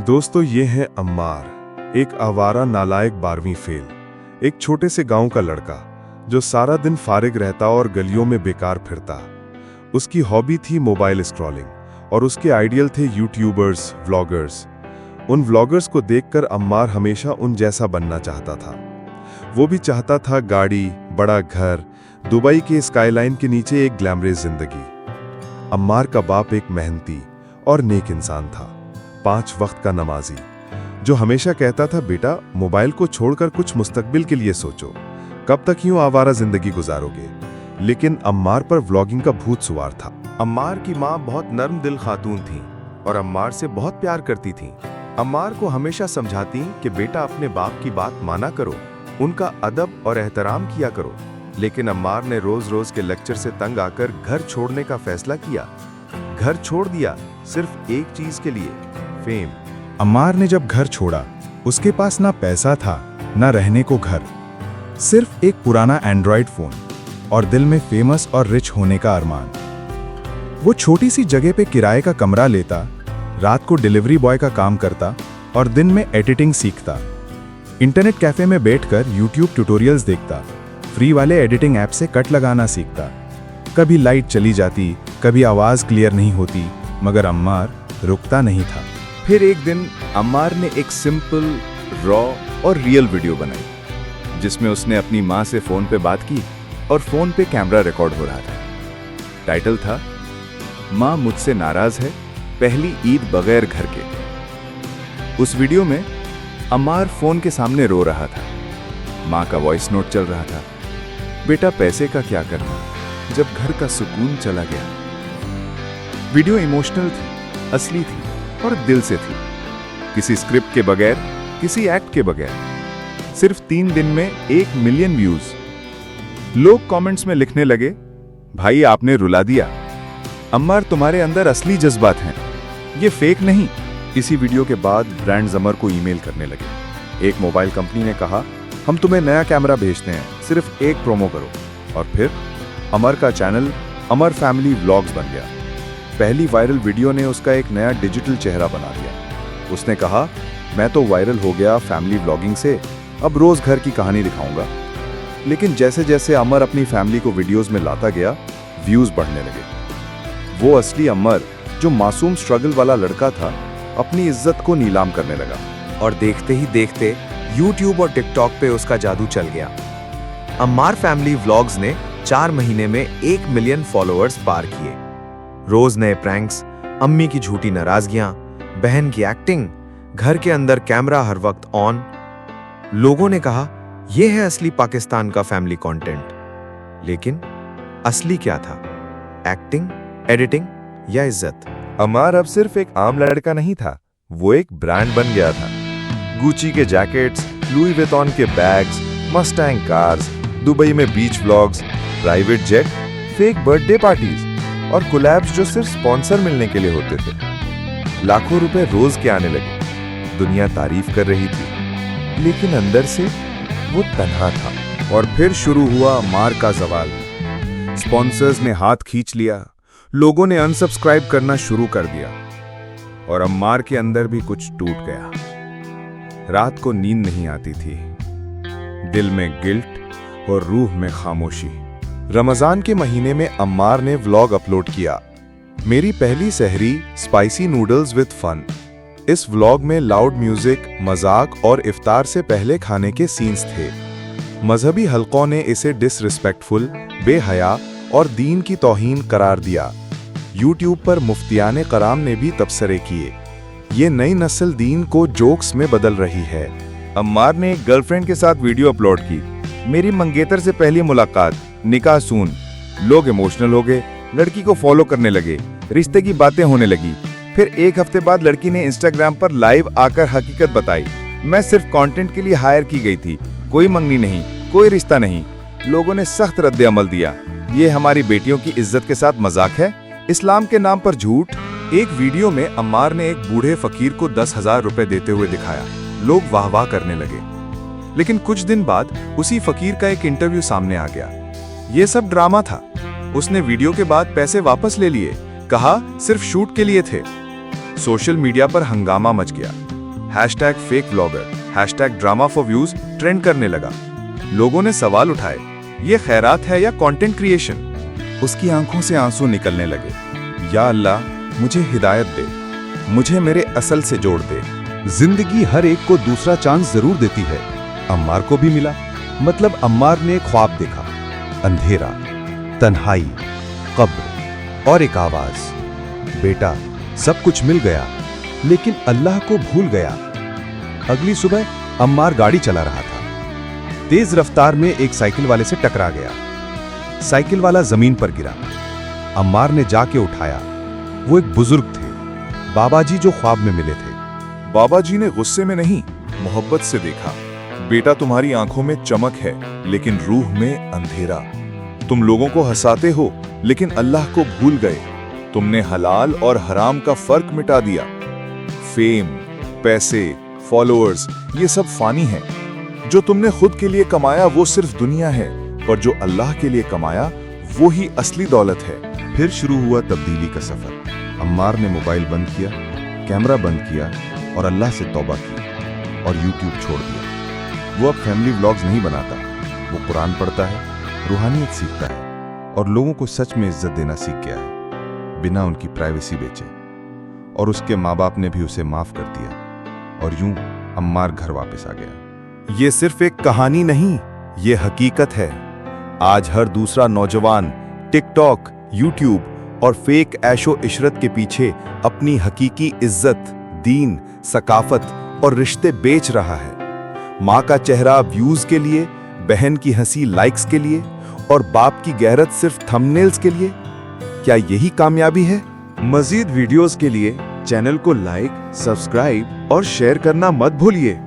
दोस्तों, ये है अम्मार, एक आवारा नालायक 12वीं फेल, एक छोटे से गांव का लड़का जो सारा दिन फारिग रहता और गलियों में बेकार फिरता। उसकी हॉबी थी मोबाइल स्क्रॉलिंग और उसके आइडियल थे यूट्यूबर्स, व्लॉगर्स। उन व्लॉगर्स को देखकर अम्मार हमेशा उन जैसा बनना चाहता था। वो भी चाहता था गाड़ी, बड़ा घर, दुबई के स्काईलाइन के नीचे एक ग्लैमरस जिंदगी। अम्मार का बाप एक मेहनती और नेक इंसान था, 5 वक्त का नमाजी, जो हमेशा कहता था, बेटा मोबाइल को छोड़कर कुछ मुस्तकबिल के लिए सोचो, कब तक यूं आवारा जिंदगी गुजारोगे। लेकिन अम्मार पर व्लॉगिंग का भूत सवार था। अम्मार की माँ बहुत नर्म दिल खातून थी और अम्मार से बहुत प्यार करती थी। अम्मार को हमेशा समझाती कि बेटा अपने बाप की बात माना करो, उनका अदब और एहतराम किया करो। लेकिन अम्मार ने रोज रोज के लेक्चर से तंग आकर घर छोड़ने का फैसला किया। घर छोड़ दिया सिर्फ एक चीज के लिए, फेम। अम्मार ने जब घर छोड़ा, उसके पास ना पैसा था ना रहने को घर, सिर्फ एक पुराना एंड्रॉयड फोन और दिल में फेमस और रिच होने का अरमान। वो छोटी सी जगह पे किराए का कमरा लेता, रात को डिलीवरी बॉय का काम करता और दिन में एडिटिंग सीखता। इंटरनेट कैफे में बैठकर यूट्यूब ट्यूटोरियल्स देखता, फ्री वाले एडिटिंग ऐप से कट लगाना सीखता। कभी लाइट चली जाती, कभी आवाज क्लियर नहीं होती, मगर अम्मार रुकता नहीं था। फिर एक दिन अम्मार ने एक सिंपल, रॉ और रियल वीडियो बनाई, जिसमें उसने अपनी माँ से फोन पे बात की और फोन पे कैमरा रिकॉर्ड हो रहा था। टाइटल था, माँ मुझसे नाराज है, पहली ईद बगैर घर के। उस वीडियो में अम्मार फोन के सामने रो रहा था। माँ का वॉइस नोट चल रहा था, बेटा पैसे का क्या करना जब घर का सुकून चला गया। वीडियो इमोशनल थी, असली थी और दिल से थी, किसी स्क्रिप्ट के बगैर, किसी एक्ट के बगैर। सिर्फ 3 दिन में 1 मिलियन व्यूज। लोग कमेंट्स में लिखने लगे, भाई आपने रुला दिया, अम्मार तुम्हारे अंदर असली जज्बात हैं, ये फेक नहीं। इसी वीडियो के बाद ब्रांड्स अमर को ईमेल करने लगे। एक मोबाइल कंपनी ने कहा, हम तुम्हें नया कैमरा भेजते हैं, सिर्फ एक प्रोमो करो। और फिर अमर का चैनल अमर फैमिली व्लॉग्स बन गया। पहली वायरल वीडियो ने उसका एक नया डिजिटल चेहरा बना दिया। उसने कहा, मैं तो वायरल हो गया फैमिली व्लॉगिंग से, अब रोज घर की कहानी दिखाऊंगा। लेकिन जैसे जैसे अमर अपनी फैमिली को वीडियोस में लाता गया, व्यूज बढ़ने लगे। वो असली अमर, जो मासूम स्ट्रगल वाला लड़का था, अपनी इज्जत को नीलाम करने लगा। और देखते ही देखते यूट्यूब और टिकटॉक पे उसका जादू चल गया। अम्मार फैमिली व्लॉग्स ने 4 महीने में 1 मिलियन फॉलोअर्स पार किए। रोज नए प्रैंक्स, अम्मी की झूठी नाराजगियां, बहन की एक्टिंग, घर के अंदर कैमरा हर वक्त ऑन। लोगों ने कहा, यह है असली पाकिस्तान का फैमिली कंटेंट। लेकिन असली क्या था? एक्टिंग, एडिटिंग या इज्जत? अम्मार अब सिर्फ एक आम लड़का नहीं था, वो एक ब्रांड बन गया था। गुची के जैकेट्स, लुई विटॉन के बैग्स, मस्टैंग कार्स, दुबई में beach vlogs, private jet, fake birthday parties और कोलैब्स जो सिर्फ स्पॉन्सर मिलने के लिए होते थे। लाखों रुपए रोज के आने लगे। दुनिया तारीफ कर रही थी, लेकिन अंदर से वो तन्हा था। और फिर शुरू हुआ अम्मार का जवाल। स्पॉन्सर्स ने हाथ खींच लिया, लोगों ने अनसब्सक्राइब करना शुरू कर दिया और अम्मार के अंदर भी कुछ टूट गया। रात को नींद नहीं आती थी, दिल में गिल्ट और रूह में खामोशी। रमजान के महीने में अम्मार ने व्लॉग अपलोड किया, मेरी पहली सहरी स्पाइसी नूडल्स विद फन। इस व्लॉग में लाउड म्यूजिक, मजाक और इफ्तार से पहले खाने के सीन्स थे। मजहबी हलकों ने इसे डिसरिस्पेक्टफुल, बेहया और दीन की तौहीन करार दिया। यूट्यूब पर मुफ्तियाने कराम ने भी तबसरे किए। ये नई नस्ल दीन को जोक्स में बदल रही है। अम्मार ने एक गर्लफ्रेंड के साथ वीडियो अपलोड की, मेरी मंगेतर से पहली मुलाकात, निकाह सून। लोग इमोशनल हो गए, लड़की को फॉलो करने लगे, रिश्ते की बातें होने लगी। फिर 1 हफ्ते बाद लड़की ने इंस्टाग्राम पर लाइव आकर हकीकत बताई, मैं सिर्फ कंटेंट के लिए हायर की गई थी, कोई मंगनी नहीं, कोई रिश्ता नहीं। लोगों ने सख्त रद्द अमल दिया, ये हमारी बेटियों की इज्जत के साथ मजाक है, इस्लाम के नाम पर झूठ। एक वीडियो में अम्मार ने एक बूढ़े फकीर को 10,000 रुपए देते हुए दिखाया। लोग वाह वाह करने लगे। लेकिन कुछ दिन बाद उसी फकीर का एक इंटरव्यू सामने आ गया। यह सब ड्रामा था। उसने वीडियो के बाद पैसे वापस ले लिए, कहा सिर्फ शूट के लिए थे। सोशल मीडिया पर हंगामा मच गया। #Fake vlogger, #drama for views trend करने लगा। लोगों ने सवाल उठाए, ये खैरात है या कंटेंट क्रिएशन? उसकी आंखों से आंसू निकलने लगे। या अल्लाह, मुझे हिदायत दे, मुझे मेरे असल से जोड़ दे। जिंदगी हर एक को दूसरा चांस जरूर देती है। अम्मार को भी मिला। मतलब अम्मार ने एक ख्वाब देखा, अंधेरा, तन्हाई, कब्र और एक आवाज, बेटा सब कुछ मिल गया लेकिन अल्लाह को भूल गया। अगली सुबह अम्मार गाड़ी चला रहा था। तेज रफ्तार में एक साइकिल वाले से टकरा गया। साइकिल वाला जमीन पर गिरा। अम्मार ने जाके उठाया। वो एक बुजुर्ग थे, बाबा जी जो ख्वाब में मिले थे। बाबा जी ने गुस्से में नहीं, मोहब्बत से देखा। बेटा, तुम्हारी आंखों में चमक है लेकिन रूह में अंधेरा। तुम लोगों को हंसाते हो लेकिन अल्लाह को भूल गए। तुमने हलाल और हराम का फर्क मिटा दिया। फेम, पैसे, फॉलोअर्स, ये सब फानी है। जो तुमने खुद के लिए कमाया वो सिर्फ दुनिया है, और जो अल्लाह के लिए कमाया वो ही असली दौलत है। फिर शुरू हुआ तब्दीली का सफर। अम्मार ने मोबाइल बंद किया, कैमरा बंद किया और अल्लाह से तौबा की और यूट्यूब छोड़ दिया। वो अब फैमिली व्लॉग्स नहीं बनाता, वो कुरान पढ़ता है, रूहानियत सीखता है और लोगों को सच में इज्जत देना सीख गया है, बिना उनकी प्राइवेसी बेचे। और उसके माँ बाप ने भी उसे माफ कर दिया और यूं अम्मार घर वापस आ गया। ये सिर्फ एक कहानी नहीं, ये हकीकत है। आज हर दूसरा नौजवान टिकटॉक, यूट्यूब और फेक ऐशो इशरत के पीछे अपनी हकीकी इज्जत, दीन, सकाफत और रिश्ते बेच रहा है। माँ का चेहरा व्यूज के लिए, बहन की हंसी लाइक्स के लिए और बाप की गैरत सिर्फ थंबनेल्स के लिए। क्या यही कामयाबी है? मजीद वीडियोस के लिए चैनल को लाइक, सब्सक्राइब और शेयर करना मत भूलिए।